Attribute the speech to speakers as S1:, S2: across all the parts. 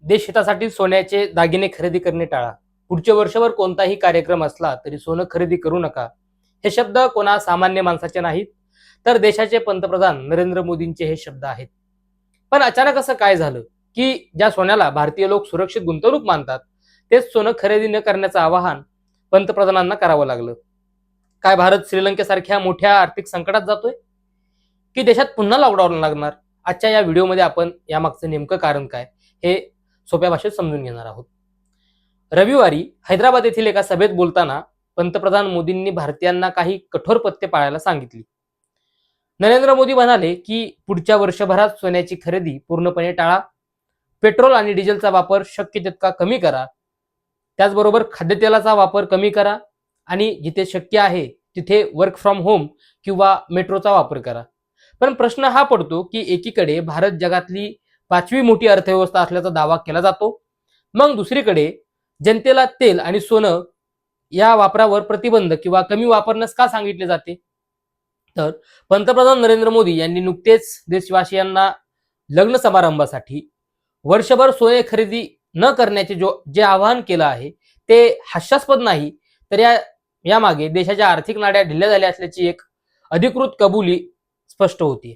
S1: देश हितासाठी सोन्याचे दागिने खरेदी करणे टाळा. पुढच्या वर्षभर कोणताही कार्यक्रम असला तरी सोनं खरेदी करू नका. हे शब्द कोणा सामान्य माणसाचे नाहीत, तर देशाचे पंतप्रधान नरेंद्र मोदींचे हे शब्द आहेत. पण अचानक असं काय झालं की ज्या सोन्याला भारतीय लोक सुरक्षित गुंतवणूक मानतात, तेच सोनं खरेदी न करण्याचं आवाहन पंतप्रधानांना करावं लागलं? काय भारत श्रीलंकेसारख्या मोठ्या आर्थिक संकटात जातोय, की देशात पुन्हा लॉकडाऊन लागणार? आजच्या या व्हिडिओमध्ये आपण यामागचं नेमकं कारण काय हे सोप्या भाषेत समजून घेणार आहोत. रविवारी हैदराबाद येथील एका सभेत बोलताना पंतप्रधान मोदींनी भारतीयांना काही कठोर पथ्ये पाळायला सांगितली. नरेंद्र मोदी म्हणाले की पुढच्या वर्षभरात सोन्याची खरेदी पूर्णपणे टाळा, पेट्रोल आणि डिझेलचा वापर शक्य तितका कमी करा, त्याचबरोबर खाद्यतेलाचा वापर कमी करा आणि जिथे शक्य आहे तिथे वर्क फ्रॉम होम किंवा मेट्रोचा वापर करा. पण प्रश्न हा पडतो की एकीकडे भारत जगातली 5वी मोठी अर्थव्यवस्था असल्याचा दावा केला जातो, मग दुसरीकडे जनतेला तेल आणि सोनं या वापरावर प्रतिबंध किंवा कमी वापरण्यास का सांगितले जाते? तर पंतप्रधान नरेंद्र मोदी यांनी नुकतेच देशवासियांना लग्न समारंभासाठी वर्षभर सोने खरेदी न करण्याचे जे आवाहन केलं आहे ते हास्यास्पद नाही, तर यामागे देशाच्या आर्थिक नाड्या ढिल्या झाल्या असल्याची एक अधिकृत कबुली स्पष्ट होती.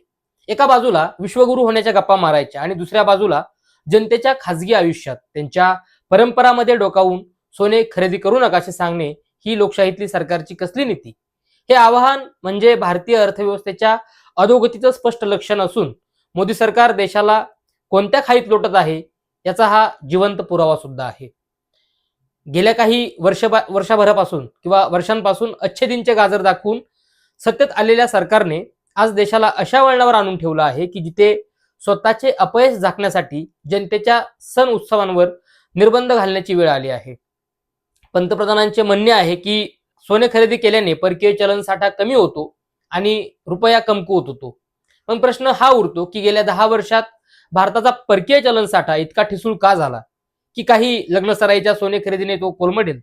S1: एका बाजूला विश्वगुरू होण्याच्या गप्पा मारायच्या आणि दुसऱ्या बाजूला जनतेच्या खासगी आयुष्यात त्यांच्या परंपरामध्ये डोकावून सोने खरेदी करू नका असे सांगणे ही लोकशाहीतली सरकारची कसली नीती? हे आवाहन म्हणजे भारतीय अर्थव्यवस्थेच्या अधोगतीचं स्पष्ट लक्षण असून मोदी सरकार देशाला कोणत्या खाईत लोटत आहे याचा हा जिवंत पुरावा सुद्धा आहे. गेल्या काही वर्षभरापासून किंवा वर्षांपासून अच्छे दिनचे गाजर दाखवून सत्तेत आलेल्या सरकारने आज देशाला अशा वळणावर आणून ठेवलं आहे की जिथे स्वतःचे अपयश झाकण्यासाठी जनतेच्या सण उत्सवांवर निर्बंध घालण्याची वेळ आली आहे. पंतप्रधानांचे म्हणणे आहे की सोने खरेदी केल्याने परकीय चलन साठा कमी होतो आणि रुपया कमकुवत होतो. पण प्रश्न हा उरतो की गेल्या 10 वर्षात भारताचा परकीय चलन साठा इतका ठिसूळ का झाला की काही लग्नसराईच्या सोने खरेदीने तो कोलमडेल?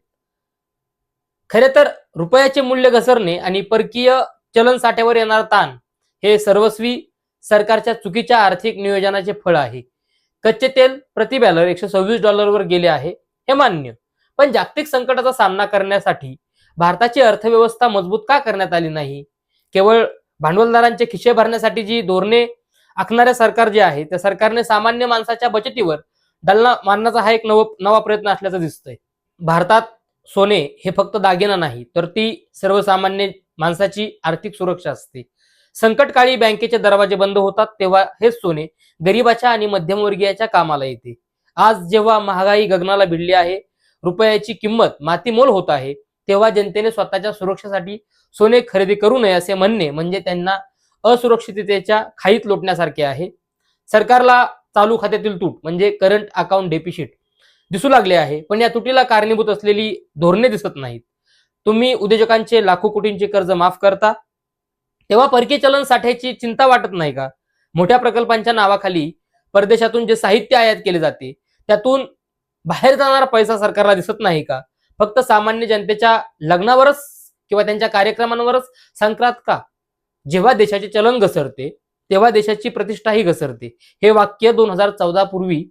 S1: खरे तर रुपयाचे मूल्य घसरणे आणि परकीय चलन साठ्यावर येणारा ताण हे सर्वस्वी सरकारच्या चुकीच्या आर्थिक नियोजनाचे फळ आहे. कच्चे तेल प्रति बॅरल $126 गेले आहे, हे मान्य. पण जागतिक संकटाचा सामना करण्यासाठी भारताची अर्थव्यवस्था मजबूत का करण्यात आली नाही? केवळ भांडवलदारांचे खिसे भरण्यासाठी जी धोरणे आखणारे सरकार जे आहे त्या सरकारने सामान्य माणसाच्या बचतीवर डल्ला मारण्याचा हा एक नवा प्रयत्न असल्याचं दिसतंय. भारतात सोने हे फक्त दागिना नाही, तर ती सर्वसामान्य माणसाची आर्थिक सुरक्षा असते. संकटकाळी बँकेचे दरवाजे बंद होतात तेव्हा हेच सोने गरीबाच्या आणि मध्यमवर्गीयाच्या कामाला येते. आज जेव्हा महागाई गगनाला भिडली आहे, रुपयाची किंमत मातीमोल होत आहे, तेव्हा जनतेने स्वतःच्या सुरक्षेसाठी सोने खरेदी करू नये असे म्हणणे म्हणजे त्यांना असुरक्षिततेच्या खाईत लोटण्यासारखे आहे. सरकारला चालू खात्यातील तूट म्हणजे करंट अकाउंट डेफिसिट दिसू लागले आहे, पण या तुटीला कारणीभूत असलेली धोरणे दिसत नाहीत. तुम्ही उद्योजकांचे लाखो कोटींचे कर्ज माफ करता तेव्हा परकीय चलन साठ्याची चिंता वाटत नाही का? मोठ्या प्रकल्पांच्या नावाखाली परदेशातून जे साहित्य आयात केले जाते त्यातून बाहेर जाणारा पैसा सरकारला दिसत नाही का? फक्त सामान्य जनतेच्या लग्नावरच किंवा त्यांच्या कार्यक्रमांवरच संक्रांत का? जेव्हा देशाचे चलन घसरते तेव्हा देशाची प्रतिष्ठाही घसरते. हे वाक्य 2014 पूर्वी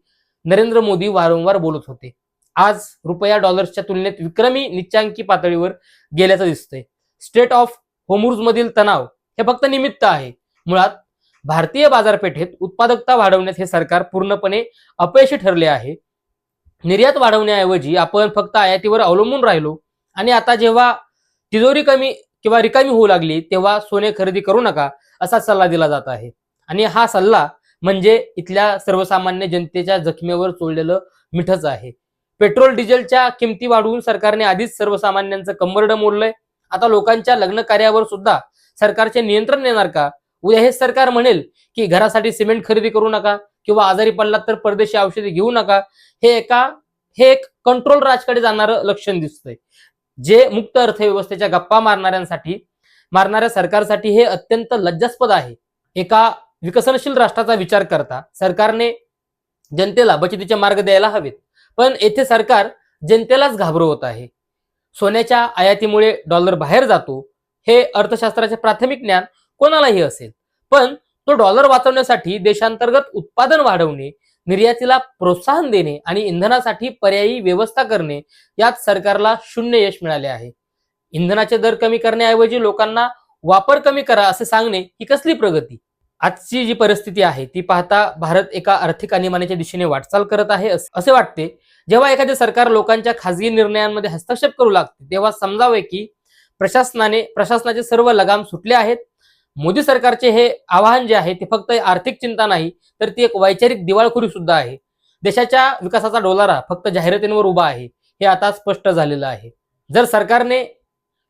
S1: नरेंद्र मोदी वारंवार बोलत होते. आज रुपया डॉलर्सच्या तुलनेत विक्रमी निच्चांकी पातळीवर गेल्याचं दिसतंय. स्ट्रेट ऑफ होर्मुझ मधील तणाव हे फक्त निमित्त आहे. मुळात भारतीय बाजारपेठेत उत्पादकता वाढवण्यात हे सरकार पूर्णपणे अपयशी ठरले आहे. निर्यात वाढवण्याऐवजी आपण फक्त आयातीवर अवलंबून राहिलो आणि आता जेव्हा तिजोरी कमी किंवा रिकामी होऊ लागली तेव्हा सोने खरेदी करू नका असा सल्ला दिला जात आहे. आणि हा सल्ला म्हणजे इथल्या सर्वसामान्य जनतेच्या जखमेवर चोळलेलं मिठच आहे. पेट्रोल डिझेलच्या किमती वाढवून सरकारने आधीच सर्वसामान्यांचं कंबरडं मोडलंय. आता लोकांच्या लग्न कार्यावर सुद्धा सरकारचे नियंत्रण येणार का? उद्या हे सरकार म्हणेल की घरासाठी सिमेंट खरेदी करू नका किंवा आजारी पडलात तर परदेशी औषधी घेऊ नका. हे एक कंट्रोल राजकडे जाणारं लक्षण दिसतंय, जे मुक्त अर्थव्यवस्थेच्या गप्पा मारणाऱ्या सरकारसाठी हे अत्यंत लज्जास्पद आहे. एका विकसनशील राष्ट्राचा विचार करता सरकारने जनतेला बचतीचे मार्ग द्यायला हवेत, पण येथे सरकार जनतेलाच घाबरवत आहे. सोन्याच्या आयातीमुळे डॉलर बाहेर जातो हे अर्थशास्त्राचे प्राथमिक ज्ञान कोणालाही असेल, पण तो डॉलर वाचवण्यासाठी देशांतर्गत उत्पादन वाढवणे, निर्यातीला प्रोत्साहन देणे आणि इंधनासाठी पर्यायी व्यवस्था करणे यात सरकारला शून्य यश मिळाले आहे. इंधनाचे दर कमी करण्याऐवजी लोकांना वापर कमी करा असे सांगणे ही कसली प्रगती? आजची जी परिस्थिती आहे ती पाहता भारत एका आर्थिक आणीबाणीच्या दिशेने वाटचाल करत आहे असे वाटते. जेव्हा एखादे सरकार लोकांच्या खासगी निर्णयांमध्ये हस्तक्षेप करू लागते तेव्हा समजावे की प्रशासनाचे सर्व लगाम सुटले आहेत. मोदी सरकारचे हे आवाहन जे आहे ते फक्त आर्थिक चिंता नाही तर ती एक वैचारिक दिवाळखोरी सुद्धा आहे. देशाच्या विकासाचा डोलारा फक्त जाहिरातींवर उभा आहे हे आता स्पष्ट झालेलं आहे. जर सरकारने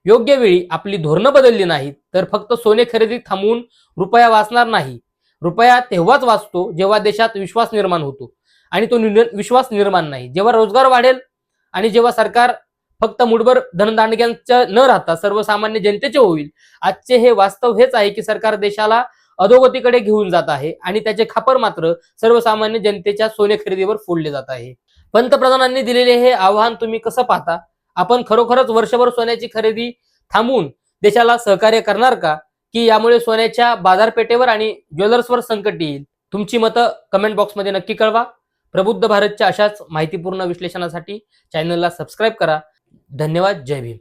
S1: योग्य वेळी आपली धोरणं बदलली नाहीत तर फक्त सोने खरेदी थांबवून रुपया वाचणार नाही. रुपया तेव्हाच वाचतो जेव्हा देशात विश्वास निर्माण होतो आणि तो विश्वास निर्माण नाही जेव्हा रोजगार वाढेल आणि जेव्हा सरकार फक्त मुठभर धनदांडग्यांचं न राहता सर्वसामान्य जनतेचे होईल. आजचे हे वास्तव हेच आहे की सरकार देशाला अधोगतीकडे घेऊन जात आहे आणि त्याचे खापर मात्र सर्वसामान्य जनतेच्या सोने खरेदीवर फोडले जात आहे. पंतप्रधानांनी दिलेले हे आवाहन तुम्ही कसं पाहता? आपण खरोखरच वर्षभर सोन्याची खरेदी थांबवून देशाला सहकार्य करणार का, की यामुळे सोन्याच्या बाजारपेठेवर आणि ज्वेलर्सवर संकट येईल? तुमची मतं कमेंट बॉक्समध्ये नक्की कळवा. प्रबुद्ध भारतच्या अशाच माहितीपूर्ण विश्लेषणासाठी चॅनलला सबस्क्राईब करा. धन्यवाद. जय भीम.